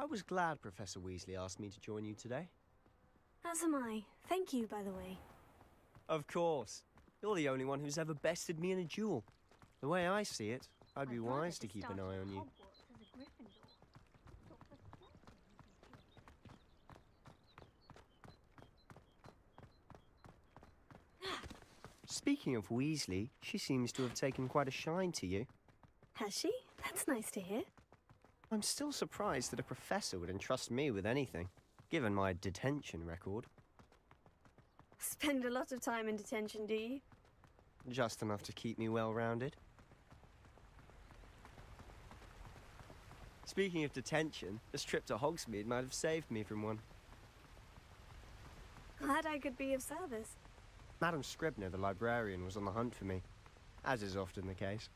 I was glad Professor Weasley asked me to join you today. As am I. Thank you, by the way. Of course. You're the only one who's ever bested me in a duel. The way I see it, I'd be wise to keep an eye on you. Speaking of Weasley, she seems to have taken quite a shine to you. Has she? That's nice to hear. I'm still surprised that a professor would entrust me with anything, given my detention record. Spend a lot of time in detention, do you? Just enough to keep me well-rounded. Speaking of detention, this trip to Hogsmeade might have saved me from one. Glad I could be of service. Madam Scribner, the librarian, was on the hunt for me, as is often the case.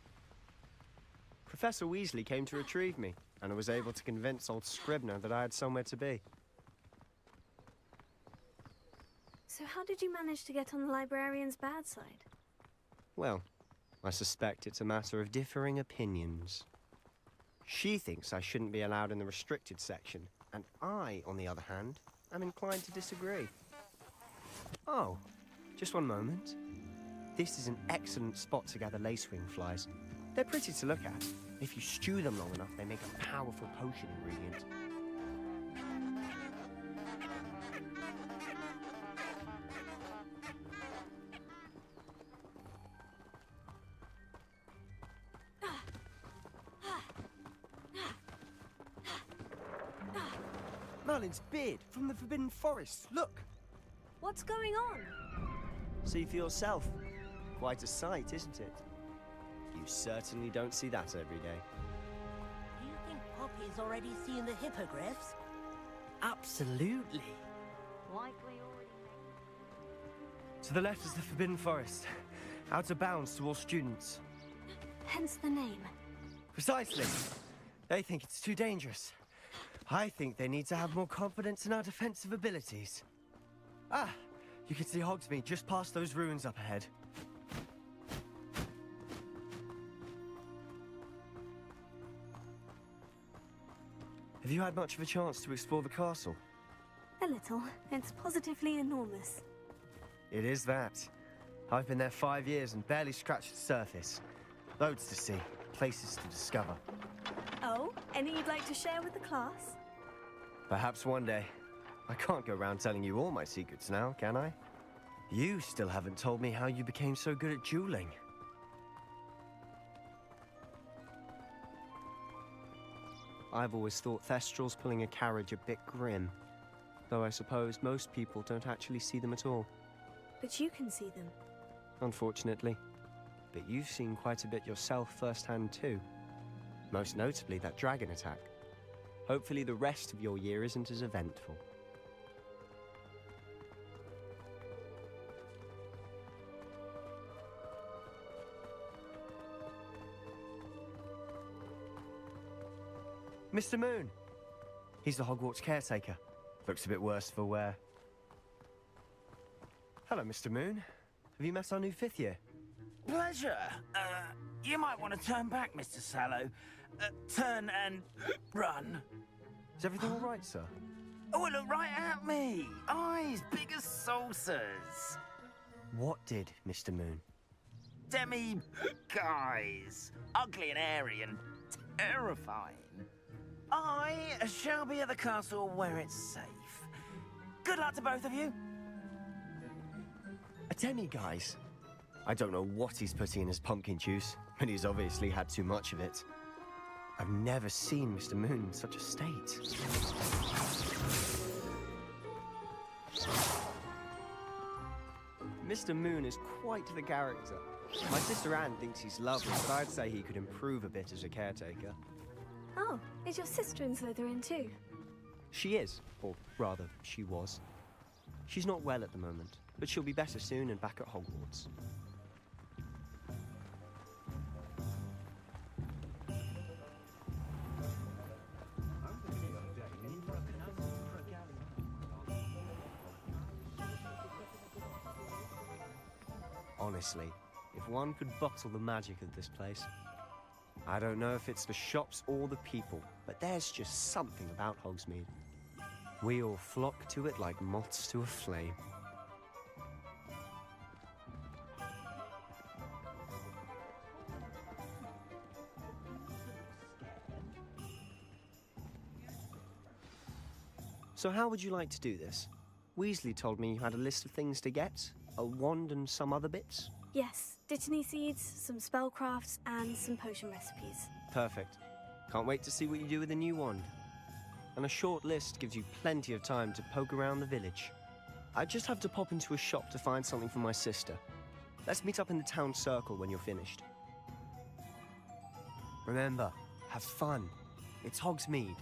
Professor Weasley came to retrieve me, and I was able to convince old Scribner that I had somewhere to be. So how did you manage to get on the librarian's bad side? Well, I suspect it's a matter of differing opinions. She thinks I shouldn't be allowed in the restricted section, and I, on the other hand, am inclined to disagree. Oh, just one moment. This is an excellent spot to gather lacewing flies. They're pretty to look at. If you stew them long enough, they make a powerful potion ingredient. Merlin's beard from the Forbidden Forest. Look! What's going on? See for yourself. Quite a sight, isn't it? You certainly don't see that every day. Do you think Poppy's already seen the hippogriffs? Absolutely. Like we already... To the left is the Forbidden Forest. Out of bounds to all students. Hence the name. Precisely. They think it's too dangerous. I think they need to have more confidence in our defensive abilities. Ah, you can see Hogsmeade just past those ruins up ahead. Have you had much of a chance to explore the castle? A little. It's positively enormous. It is that. I've been there 5 years and barely scratched the surface. Loads to see, places to discover. Oh, any you'd like to share with the class? Perhaps one day. I can't go around telling you all my secrets now, can I? You still haven't told me how you became so good at dueling. I've always thought Thestrals pulling a carriage a bit grim. Though I suppose most people don't actually see them at all. But you can see them. Unfortunately. But you've seen quite a bit yourself firsthand too. Most notably that dragon attack. Hopefully the rest of your year isn't as eventful. Mr. Moon! He's the Hogwarts caretaker. Looks a bit worse for wear. Hello, Mr. Moon. Have you met our new 5th year? Pleasure. You might want to turn back, Mr. Sallow. Turn and run. Is everything all right, sir? Oh, look right at me. Eyes big as saucers. What did, Mr. Moon? Guys. Ugly and airy and terrifying. I shall be at the castle where it's safe. Good luck to both of you. A demi-guise? I don't know what he's putting in his pumpkin juice, but he's obviously had too much of it. I've never seen Mr. Moon in such a state. Mr. Moon is quite the character. My sister Anne thinks he's lovely, but I'd say he could improve a bit as a caretaker. Oh, is your sister in Slytherin too? She is, or rather, she was. She's not well at the moment, but she'll be better soon and back at Hogwarts. Honestly, if one could bottle the magic of this place. I don't know if it's the shops or the people, but there's just something about Hogsmeade. We all flock to it like moths to a flame. So how would you like to do this? Weasley told me you had a list of things to get, a wand and some other bits. Yes, Dittany seeds, some spellcrafts, and some potion recipes. Perfect. Can't wait to see what you do with the new wand. And a short list gives you plenty of time to poke around the village. I just have to pop into a shop to find something for my sister. Let's meet up in the town circle when you're finished. Remember, have fun. It's Hogsmeade.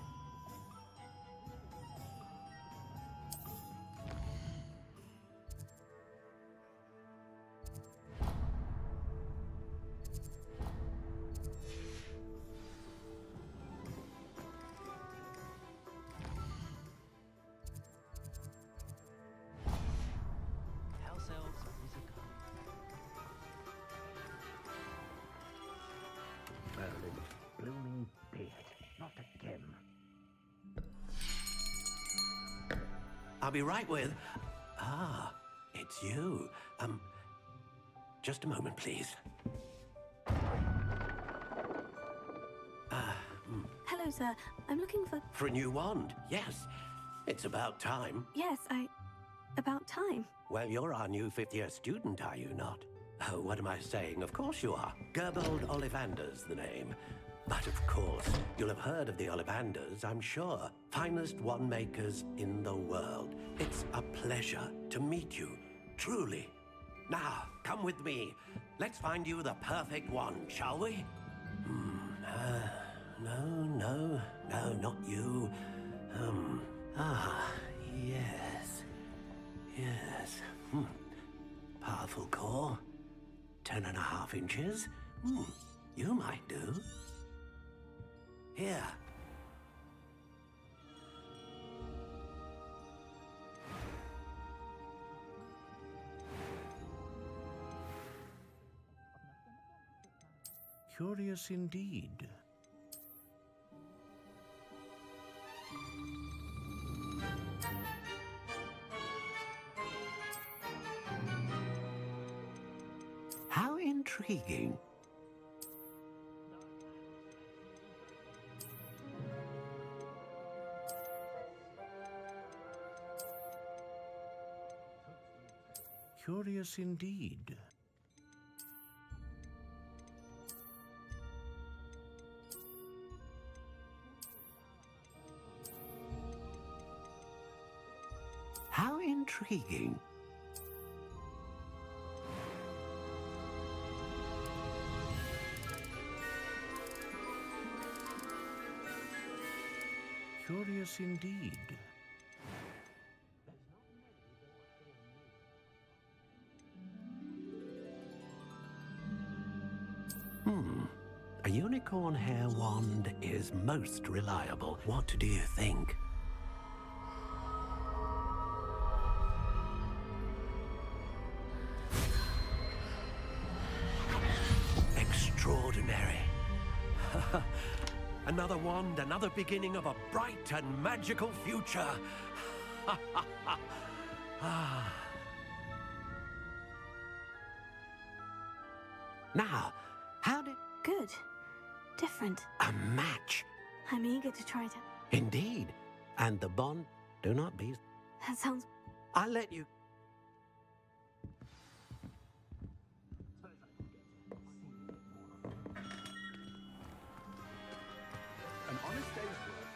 Blooming beard, not again. I'll be right with... Ah, it's you. Just a moment, please. Hello, sir. I'm looking for... For a new wand, yes. It's about time. Yes, about time. Well, you're our new fifth-year student, are you not? Oh, what am I saying? Of course you are. Gerbold Ollivander's the name. But of course, you'll have heard of the Ollivanders, I'm sure. Finest wand makers in the world. It's a pleasure to meet you, truly. Now, come with me. Let's find you the perfect wand, shall we? No, not you. Yes. Yes. Powerful core. 10.5 inches. You might do. Here. Curious indeed. How intriguing. Curious indeed. How intriguing. Curious indeed. A unicorn hair wand is most reliable. What do you think? Extraordinary. Another wand, another beginning of a bright and magical future. Now, how did... Good. Different. A match. I'm eager to try it out. Indeed. And the bond, do not be... That sounds... I'll let you... An honest day's work.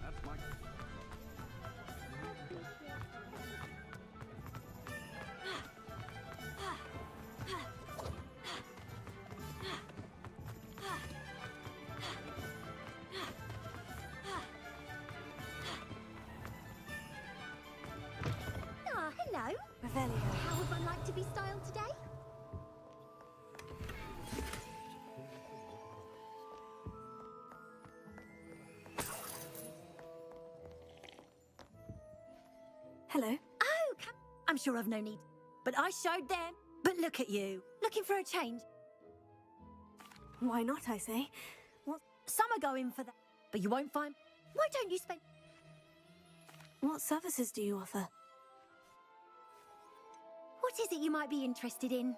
That's my... Hello. Revelio. How would one like to be styled today? Hello. Oh, I'm sure of no need. but I showed them. But look at you, looking for a change. Why not, I say? What Some are going for that, but you won't find... Why don't you spend... what services do you offer? What is it you might be interested in?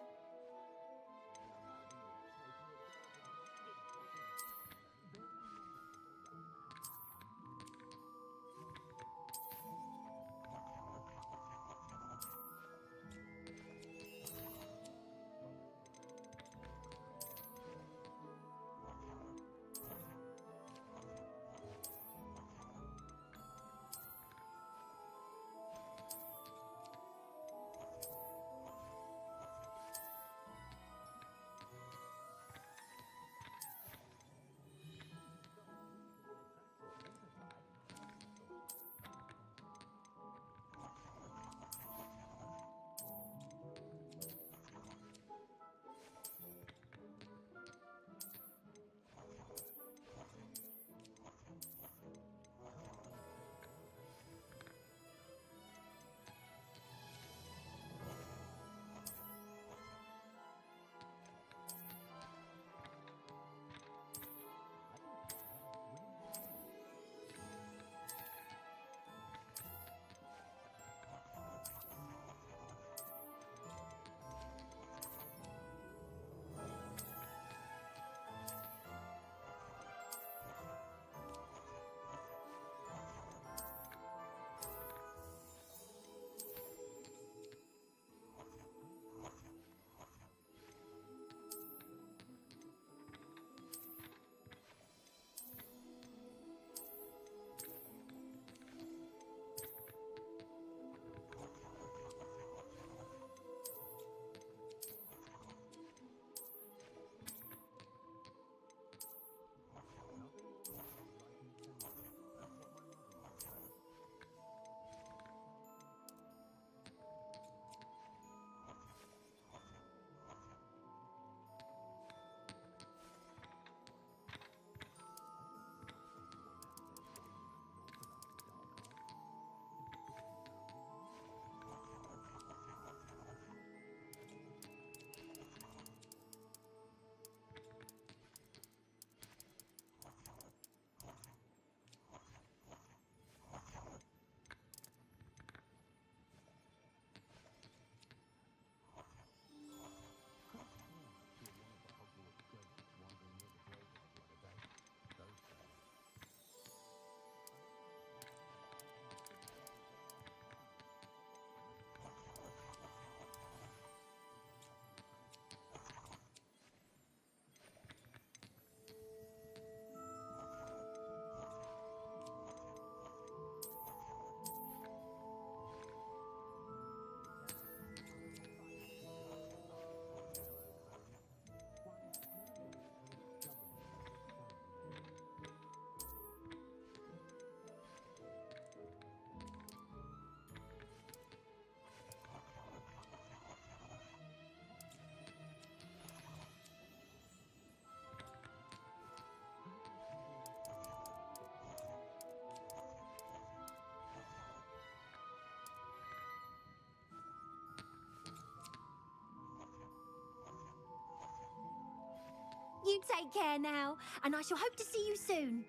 You take care now, and I shall hope to see you soon.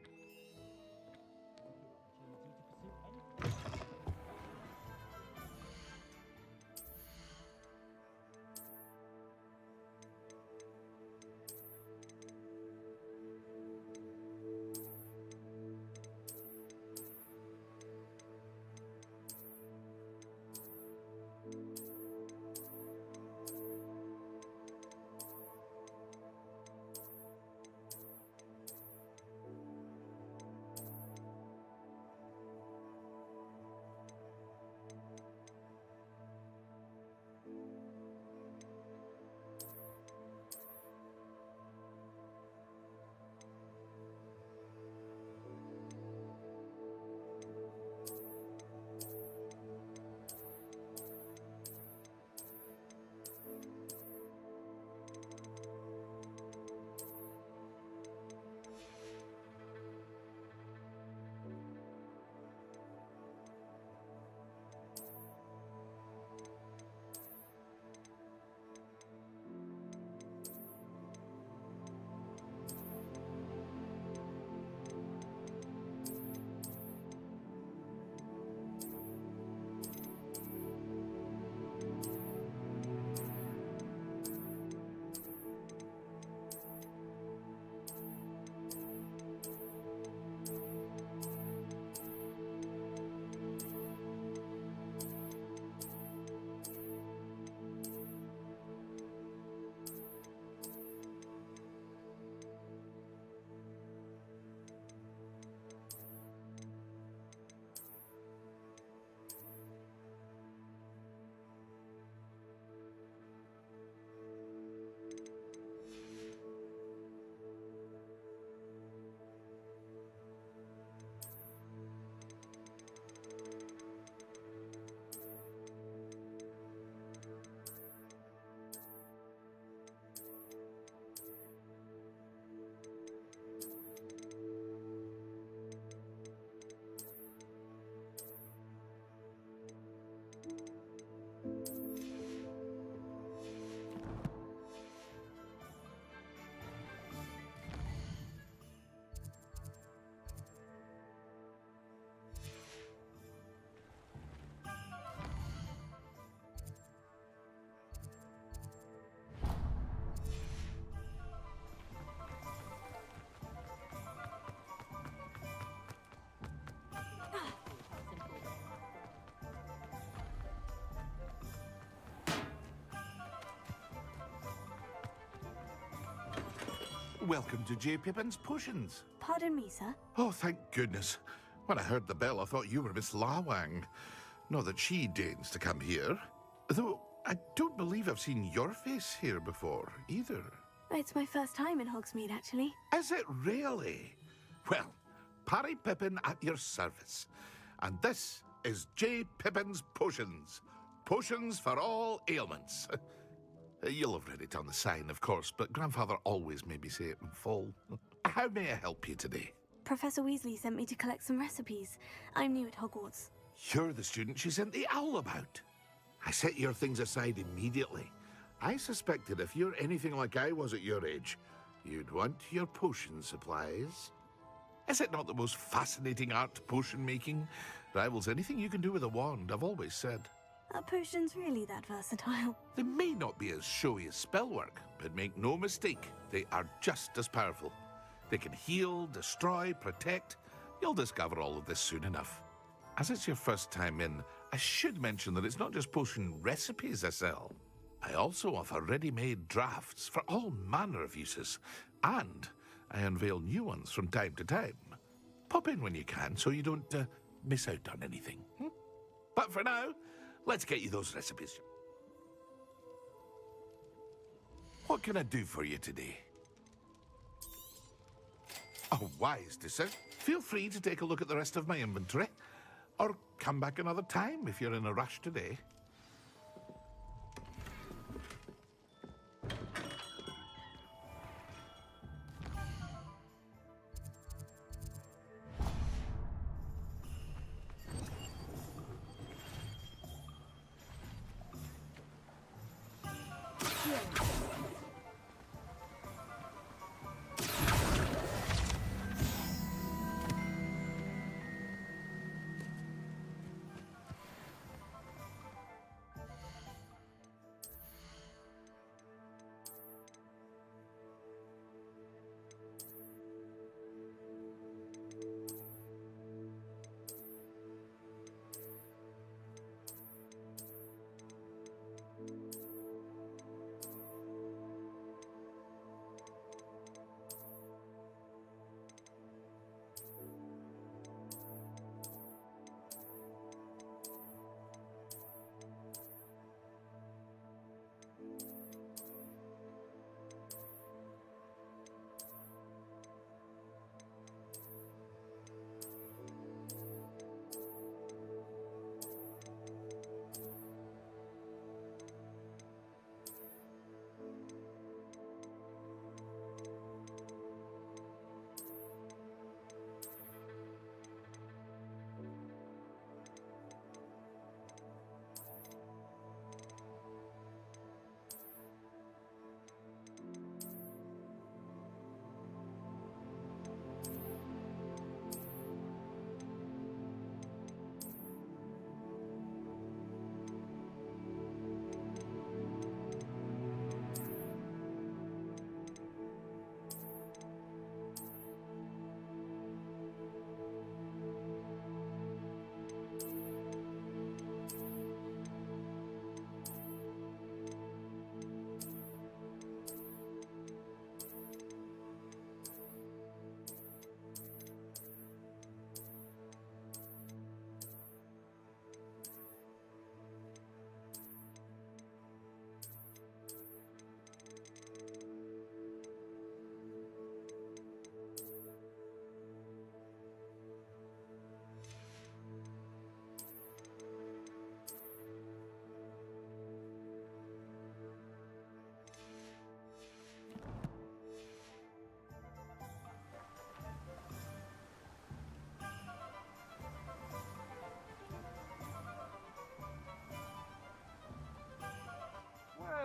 Welcome to J. Pippin's Potions. Pardon me, sir. Oh, thank goodness. When I heard the bell, I thought you were Miss Lawang. Not that she deigns to come here. Though, I don't believe I've seen your face here before, either. It's my first time in Hogsmeade, actually. Is it really? Well, Parry Pippin at your service. And this is J. Pippin's Potions. Potions for all ailments. You'll have read it on the sign, of course, but Grandfather always made me say it in full. How may I help you today? Professor Weasley sent me to collect some recipes. I'm new at Hogwarts. You're the student she sent the owl about. I set your things aside immediately. I suspected if you're anything like I was at your age, you'd want your potion supplies. Is it not the most fascinating art, potion making? Rivals anything you can do with a wand, I've always said. Are potions really that versatile? They may not be as showy as spellwork, but make no mistake, they are just as powerful. They can heal, destroy, protect. You'll discover all of this soon enough. As it's your first time in, I should mention that it's not just potion recipes I sell. I also offer ready-made drafts for all manner of uses, and I unveil new ones from time to time. Pop in when you can so you don't miss out on anything. But for now, let's get you those recipes. What can I do for you today? A wise decision. Feel free to take a look at the rest of my inventory, or come back another time if you're in a rush today.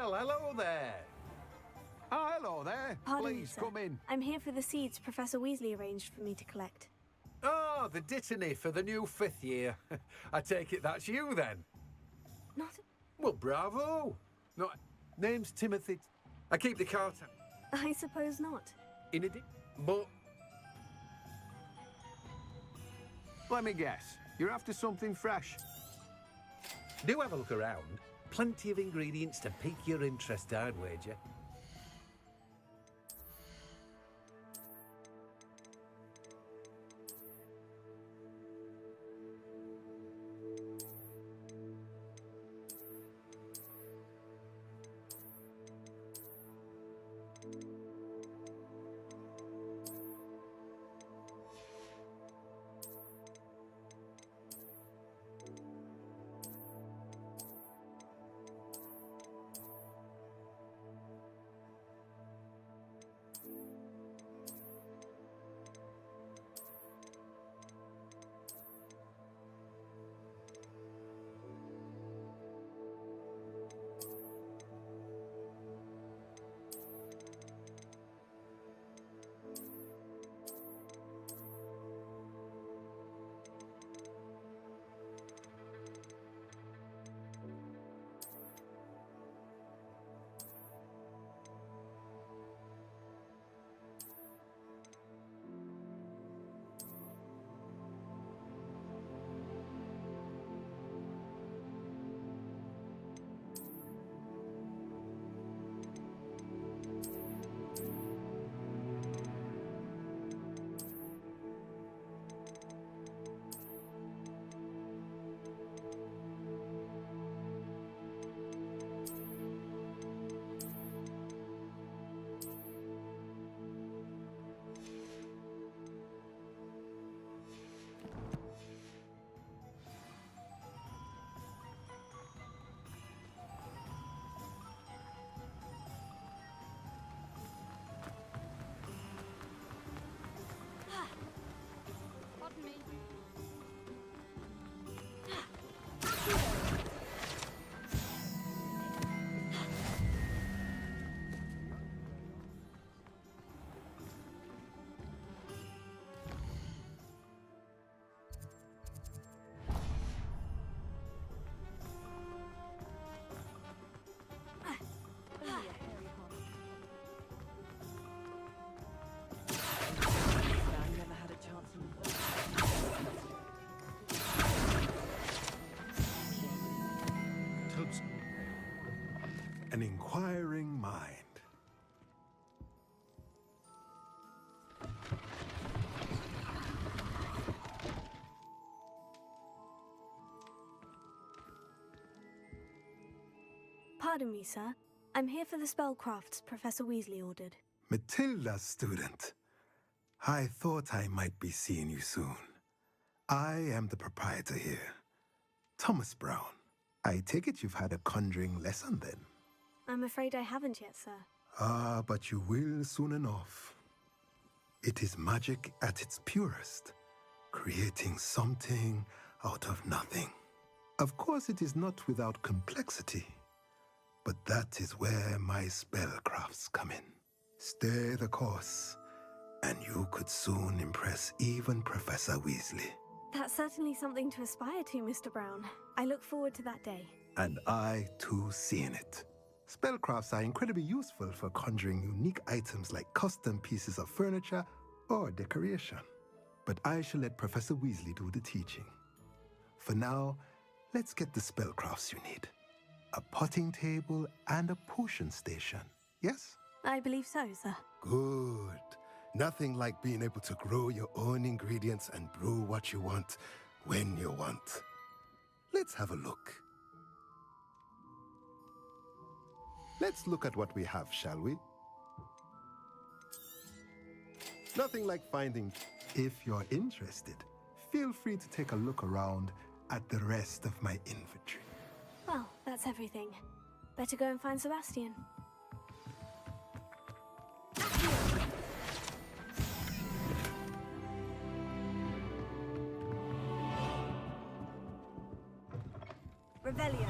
Well, hello there. Oh, hello there. Pardon me, Please sir. come in. I'm here for the seeds Professor Weasley arranged for me to collect. Oh, the dittany for the new 5th year. I take it that's you then. Not... Well, bravo. No, name's Timothy. I keep the cart I suppose not. in a but let me guess. You're after something fresh. Do have a look around. Plenty of ingredients to pique your interest, I'd wager. an inquiring mind. Pardon me, sir. I'm here for the spellcrafts Professor Weasley ordered. Matilda's student. I thought I might be seeing you soon. I am the proprietor here, Thomas Brown. I take it you've had a conjuring lesson then? I'm afraid I haven't yet, sir. Ah, but you will soon enough. It is magic at its purest, creating something out of nothing. Of course, it is not without complexity, but that is where my spellcrafts come in. Stay the course, and you could soon impress even Professor Weasley. That's certainly something to aspire to, Mr. Brown. I look forward to that day. And I, too, seeing it. Spellcrafts are incredibly useful for conjuring unique items like custom pieces of furniture or decoration. But I shall let Professor Weasley do the teaching. For now, let's get the spellcrafts you need. A potting table and a potion station, yes? I believe so, sir. Good. Nothing like being able to grow your own ingredients and brew what you want when you want. Let's have a look. Let's look at what we have, shall we? Nothing like finding. If you're interested, feel free to take a look around at the rest of my inventory. Well, that's everything. Better go and find Sebastian. Revelio.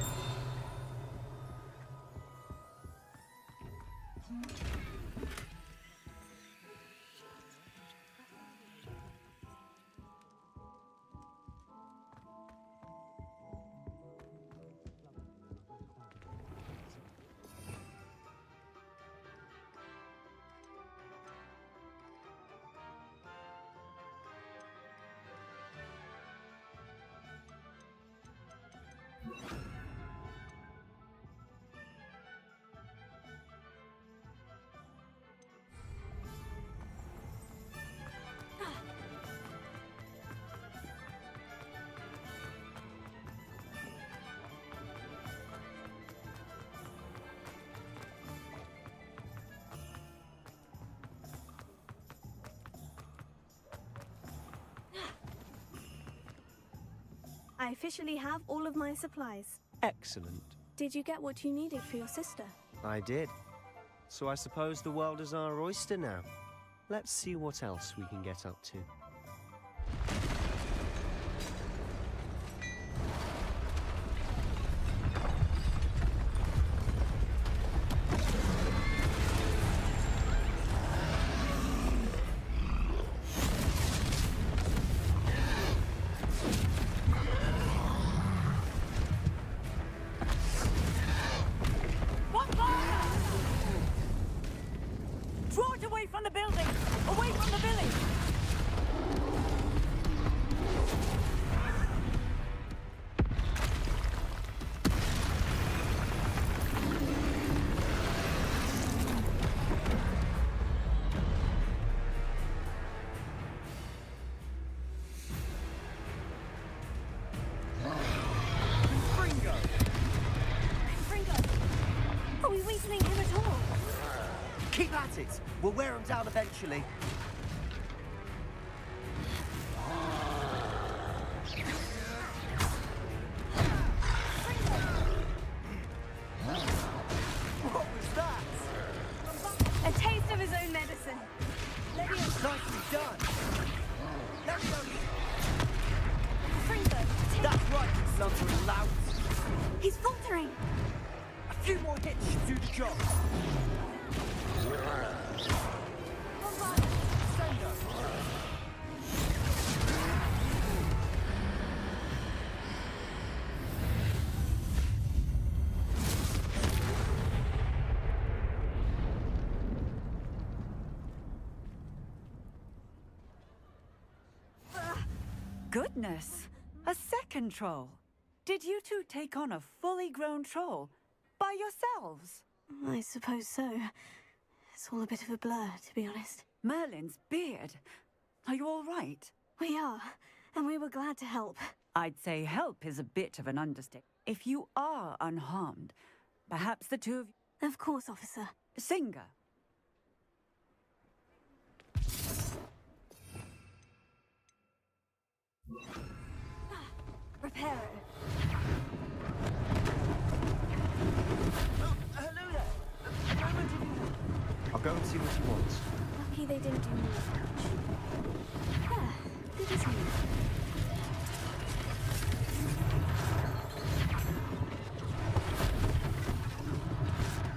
I officially have all of my supplies. Excellent. Did you get what you needed for your sister? I did. So I suppose the world is our oyster now. Let's see what else we can get up to. Draw it away from the building! Away from the village! Fringo! Are we weakening him at all? Keep at it! We'll wear him down eventually. What was that? A taste of his own medicine. Nicely done! Fringo, That's right, you slumbering lout! he's faltering! A few more hits should do the job. Goodness! A second troll! Did you two take on a fully grown troll by yourselves? I suppose so. It's all a bit of a blur, to be honest. Merlin's beard. Are you all right? We are, and we were glad to help. I'd say help is a bit of an understatement. If you are unharmed, perhaps the two of you... Of course, officer. Singer. Reparo. Oh, hello there. A moment if you... I'll go and see what he wants. Lucky they didn't do more damage. Ah, good as new.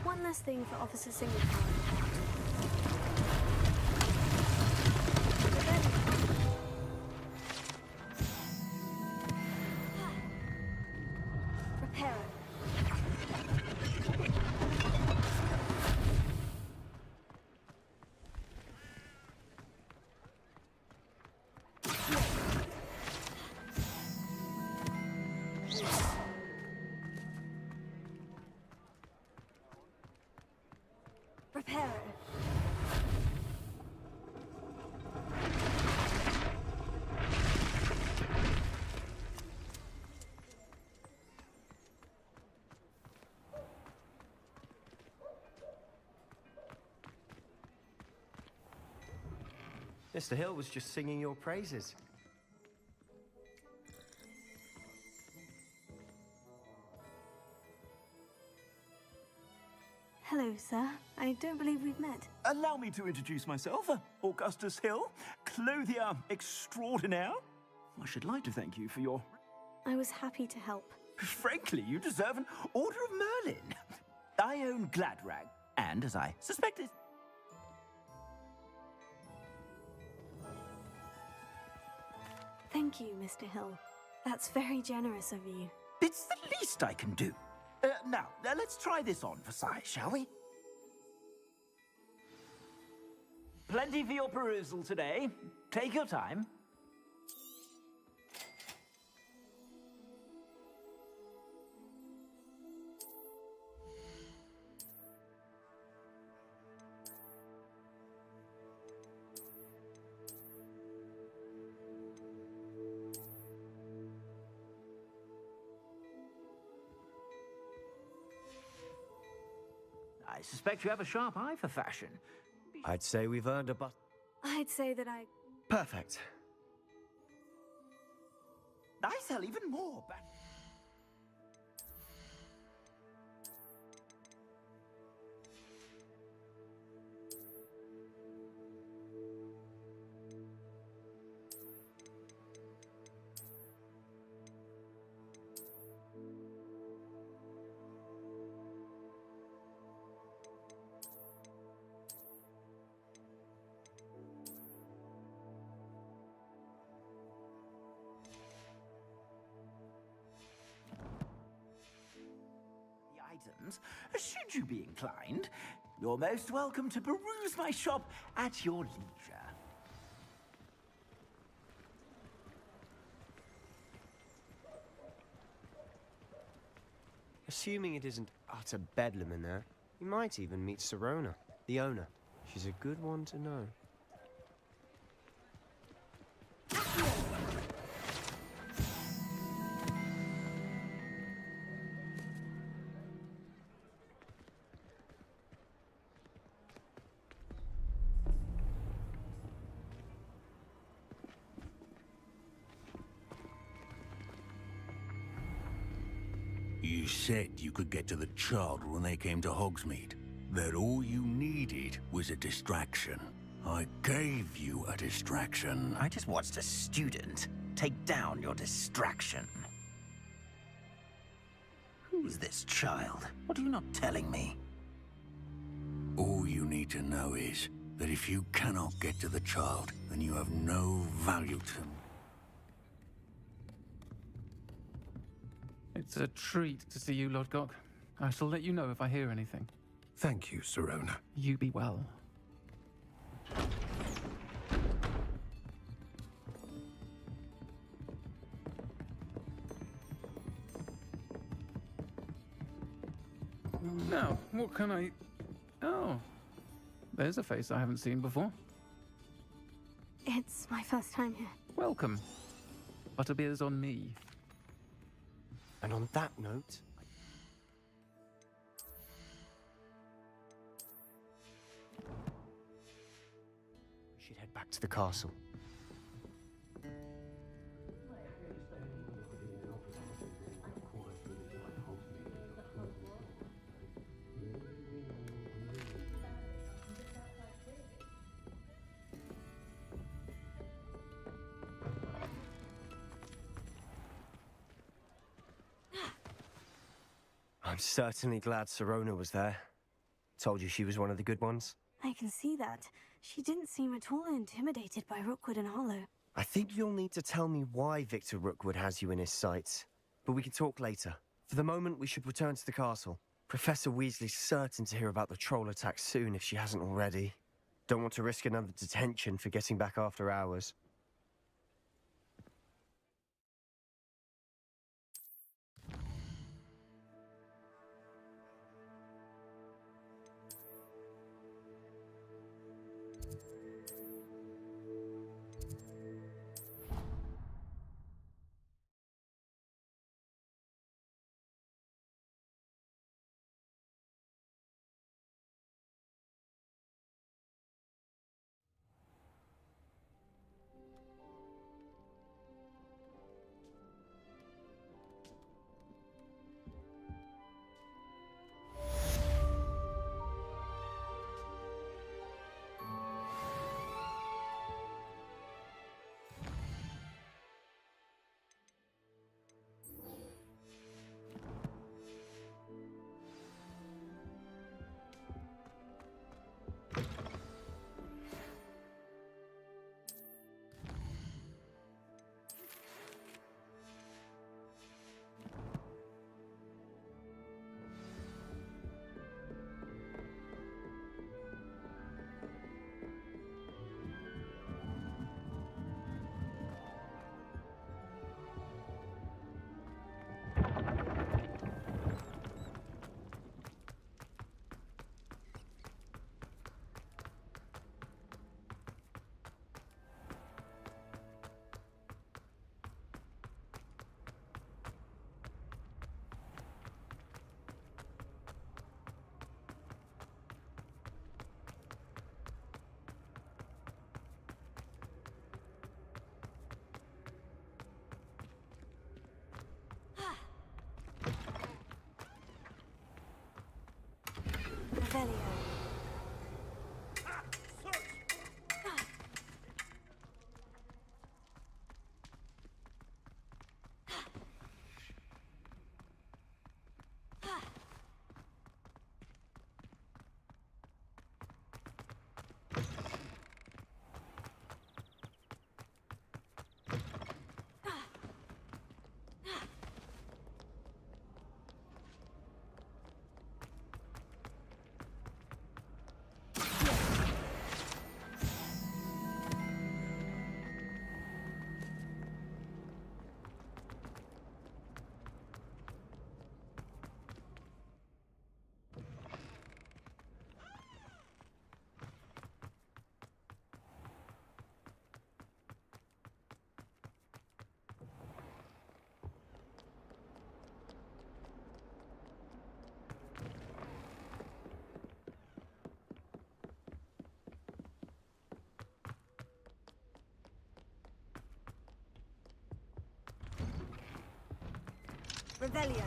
One less thing for Officer Singletary. Reparo. Reparo. Mr. Hill was just singing your praises. Hello, sir. I don't believe we've met. Allow me to introduce myself, Augustus Hill, clothier extraordinaire. I should like to thank you for your... I was happy to help. Frankly, you deserve an Order of Merlin. I own Gladrag, and as I suspected... Thank you, Mr. Hill. That's very generous of you. It's the least I can do. Now, let's try this on for size, shall we? Plenty for your perusal today. Take your time. I suspect you have a sharp eye for fashion. I'd say we've earned a I'd say that I... Perfect. I sell even more back... items, should you be inclined, you're most welcome to peruse my shop at your leisure. Assuming it isn't utter bedlam in there, you might even meet Sirona, the owner. She's a good one to know. You said you could get to the child when they came to Hogsmeade. That all you needed was a distraction. I gave you a distraction. I just watched a student take down your distraction. Who's this child? What are you not telling me? All you need to know is that if you cannot get to the child, then you have no value to him. It's a treat to see you, Lodgok. I shall let you know if I hear anything. Thank you, Sirona. You be well. Now, what can I... Oh, there's a face I haven't seen before. It's my first time here. Welcome. Butterbeer's on me. And on that note, we should head back to the castle. I'm certainly glad Serona was there. Told you she was one of the good ones. I can see that. She didn't seem at all intimidated by Rookwood and Hollow. I think you'll need to tell me why Victor Rookwood has you in his sights. But we can talk later. For the moment, we should return to the castle. Professor Weasley's certain to hear about the troll attack soon if she hasn't already. Don't want to risk another detention for getting back after hours. Revelio. Revelio.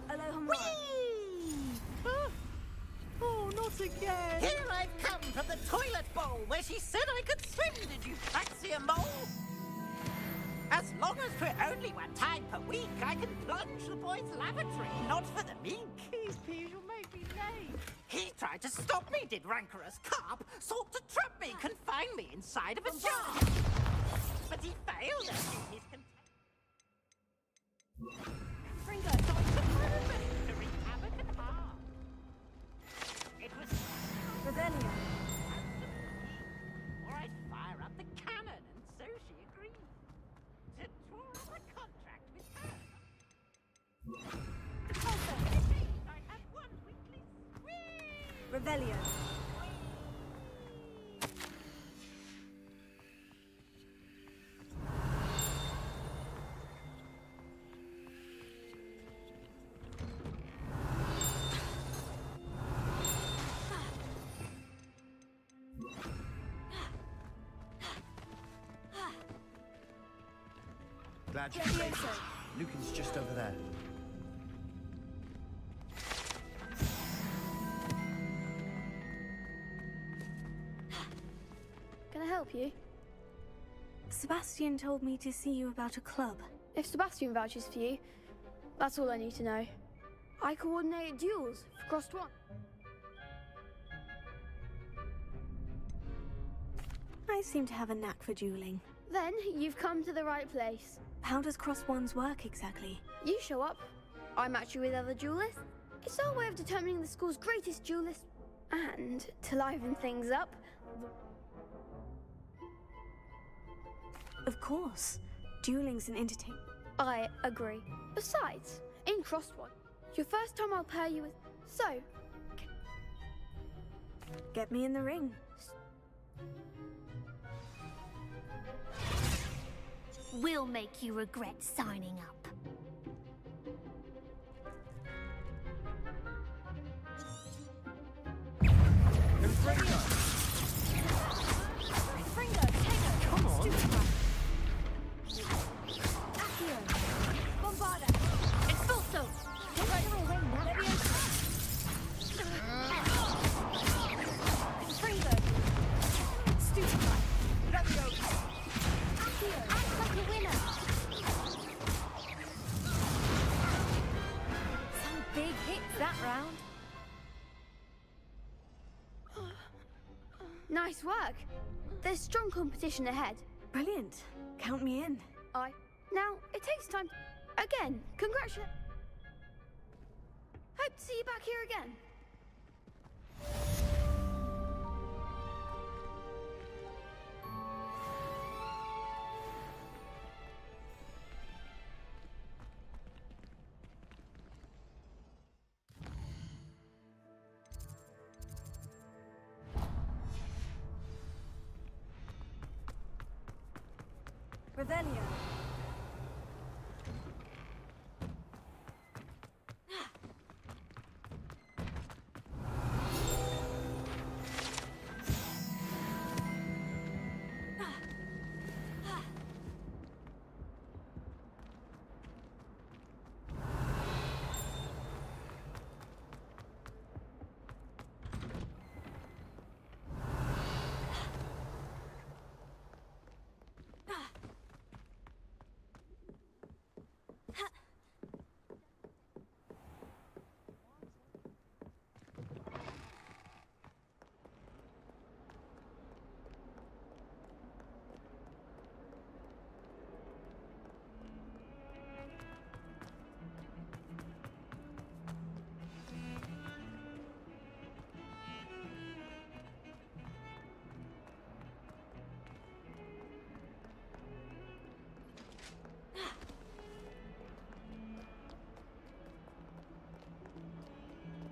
Aloha. Oh, not again! Here I've come from the toilet bowl where she said I could swim, did you fancy a mole? As long as for only one time per week, I can plunge the boys' lavatory, not for the meek. Please, you'll make me late. He tried to stop me, did rancorous carp, sought to trap me, confine me inside of a jar. But he failed us in his Fringo, so I took my revenge to wreak havoc and harm. It was Revelio. or I'd fire up the cannon, and so she agreed to draw up a contract with her. Also, Revelio. Glad you made it. Lucan's just over there. Can I help you? Sebastian told me to see you about a club. If Sebastian vouches for you, that's all I need to know. I coordinate duels for Crossed One. I seem to have a knack for dueling. Then you've come to the right place. How does Cross Ones work exactly? You show up, I match you with other duelists. It's our way of determining the school's greatest duelist. And to liven things up, Of course. Dueling's an entertainment. I agree. Besides, in Crossed One, your first time I'll pair you with. So, Get me in the ring. We'll make you regret signing up. Come on. Accio. Bombarda. Expulso. Don't throw away now. Fringo. Stupefy. Accio. Act like a winner. Some big hits that round. nice work. There's strong competition ahead. Brilliant. Count me in. Now, it takes time. Again, congratulations. Hope to see you back here again. Revelio.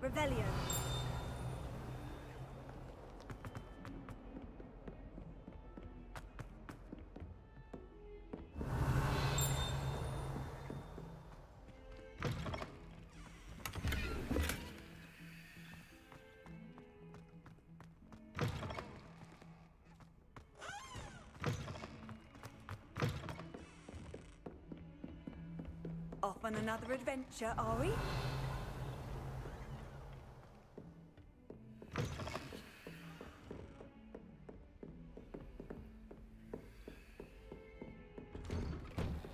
Revelio. Off on another adventure, are we?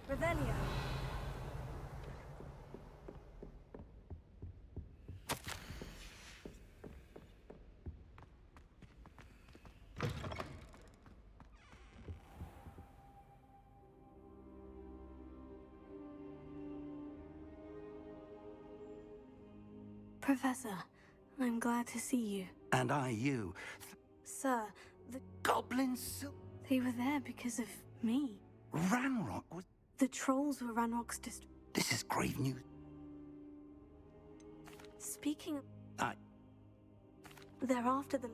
Revelio. Professor, I'm glad to see you. And I you. Sir, the Goblins they were there because of me. Ranrock was... The trolls were Ranrock's This is grave news. Speaking of... They're after the...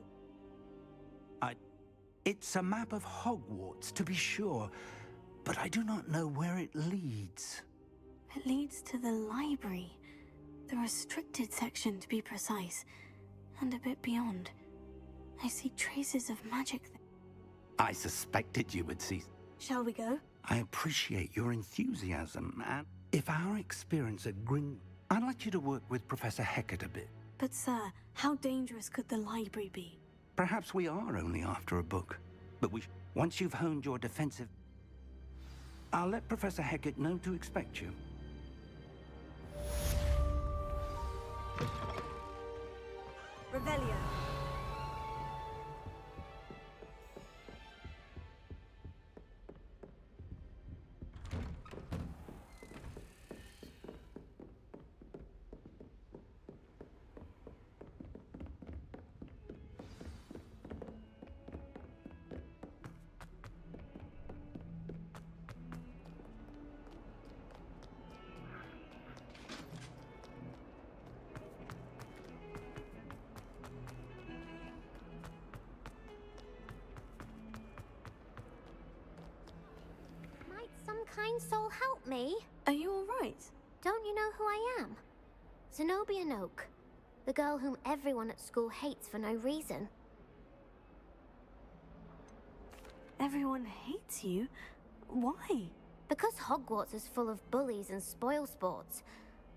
It's a map of Hogwarts, to be sure, but I do not know where it leads. It leads to the library. The restricted section, to be precise. And a bit beyond. I see traces of magic there. I suspected you would see. Shall we go? I appreciate your enthusiasm, and if our experience at I'd like you to work with Professor Hecat a bit. But sir, how dangerous could the library be? Perhaps we are only after a book, but once you've honed your defensive... I'll let Professor Hecat know to expect you. Revelio. Might some kind soul help me? Are you all right? Don't you know who I am? Zenobia Noak, the girl whom everyone at school hates for no reason. Everyone hates you? Why? Because Hogwarts is full of bullies and spoilsports.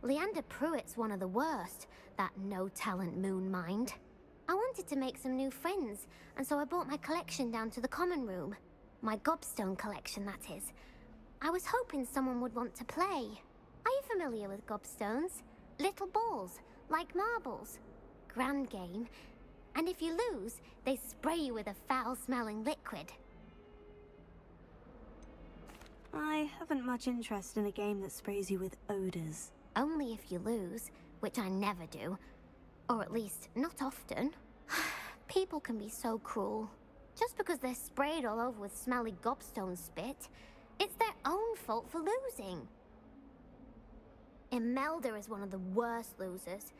Leander Pruitt's one of the worst, that no-talent moon mind. I wanted to make some new friends, and so I brought my collection down to the common room. My gobstone collection, that is. I was hoping someone would want to play. Are you familiar with gobstones? Little balls, like marbles. Grand game. And if you lose, they spray you with a foul-smelling liquid. I haven't much interest in a game that sprays you with odors. Only if you lose, which I never do. Or at least, not often. People can be so cruel. Just because they're sprayed all over with smelly gobstone spit, it's their own fault for losing. Imelda is one of the worst losers.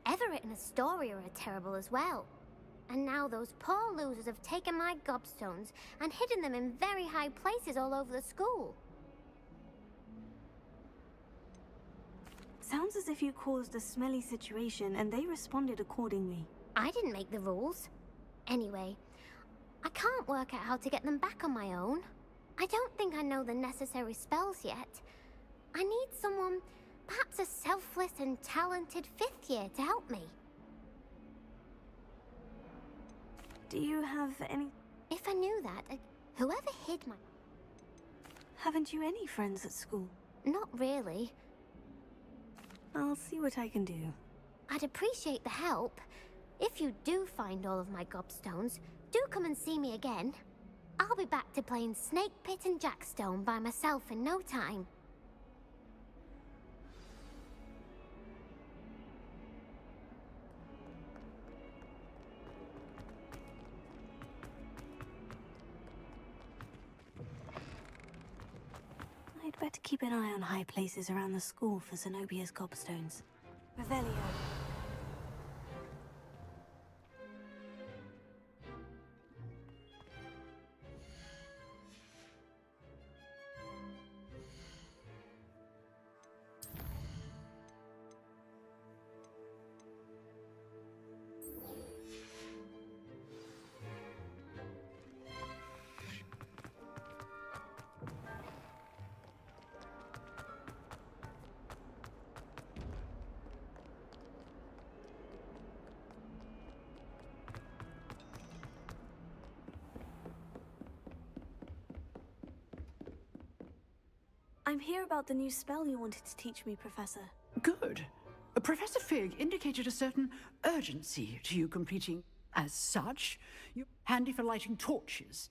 Everett and Astoria are terrible as well. And now those poor losers have taken my gobstones and hidden them in very high places all over the school. Sounds as if you caused a smelly situation and they responded accordingly. I didn't make the rules. Anyway, I can't work out how to get them back on my own. I don't think I know the necessary spells yet. I need someone, perhaps a selfless and talented fifth year to help me. Do you have any... If I knew that, whoever hid my... Haven't you any friends at school? Not really. I'll see what I can do. I'd appreciate the help. If you do find all of my gobstones, do come and see me again. I'll be back to playing Snake Pit and Jackstone by myself in no time. I'd better keep an eye on high places around the school for Zenobia's gobstones. Revelio. I'm here about the new spell you wanted to teach me, Professor. Good. Professor Fig indicated a certain urgency to you completing. As such, you're handy for lighting torches.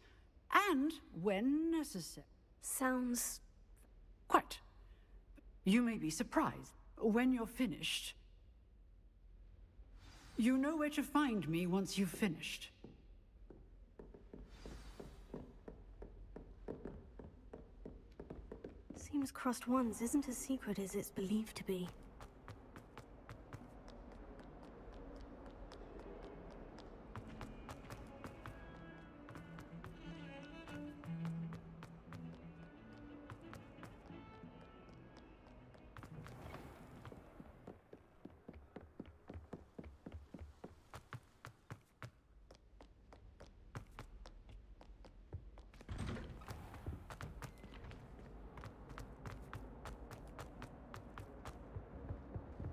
And when necessary. Sounds... Quite. You may be surprised when you're finished. You know where to find me once you've finished. Seems crossed ones isn't as secret as it's believed to be.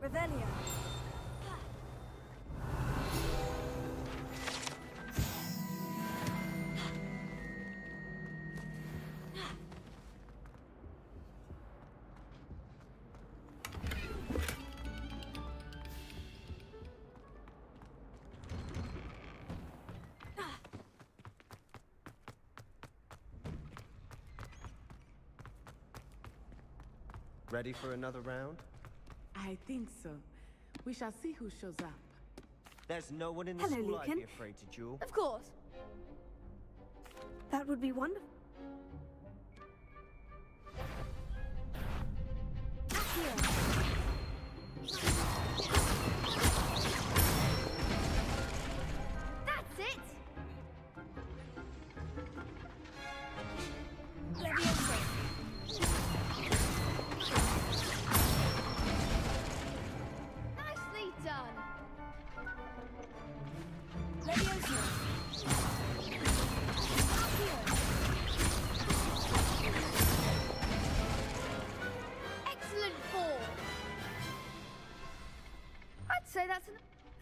Revelio. Ready for another round? I think so. We shall see who shows up. There's no one in the Hello, school I'd Lucan. be afraid to duel. Of course. That would be wonderful. That's it! Levioso. Nicely done! Levioso. Excellent ball! I'd say that's an...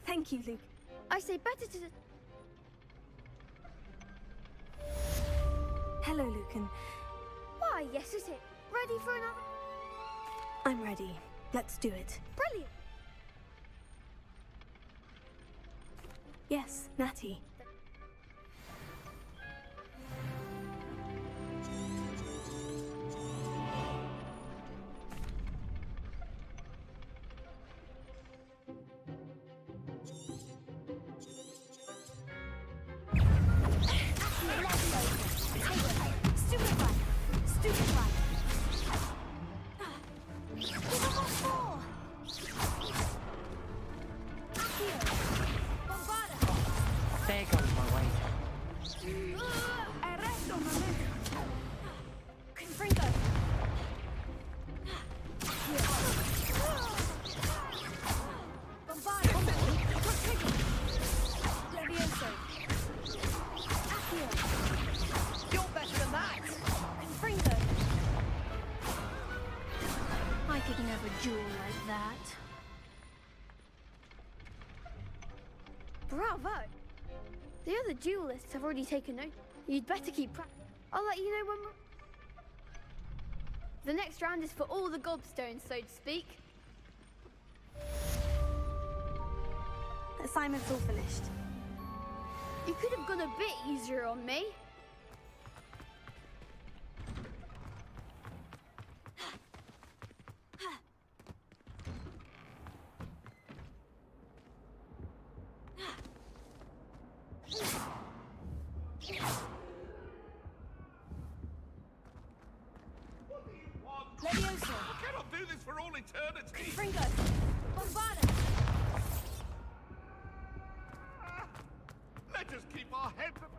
Thank you, Luke. I say better to... Hello, Lucan. Why, yes, is it? Ready for another? I'm ready. Let's do it. Brilliant! Yes, Natty. There goes my wager. Arresto, momento. Confringo. Bombardo. Levioso. Accio. You're better than that. Confringo. I could never duel like that. Bravo! The other duelists have already taken note. You'd better keep practice. I'll let you know when we're... The next round is for all the gobstones, so to speak. Assignment's all finished. You could have gone a bit easier on me. Levioso. I cannot do this for all eternity. Confringo. Bombardo. Let us keep our heads about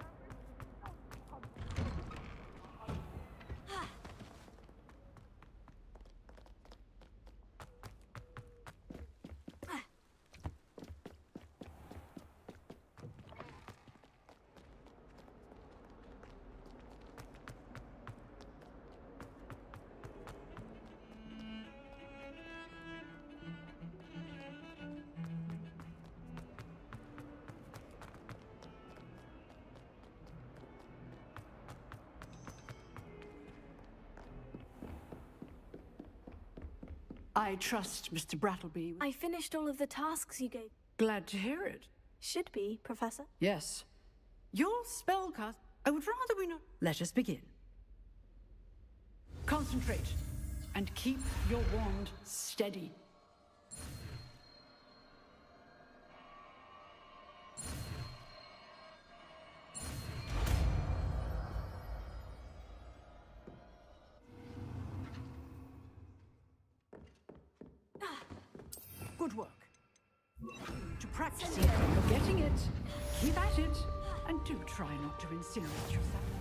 I trust Mr. Brattleby. I finished all of the tasks you gave. Glad to hear it. Should be, Professor. Yes. Your spellcast... I would rather we not... Let us begin. Concentrate. And keep your wand steady. Good work. To practice it, forgetting it, keep at it, and do try not to incinerate yourself.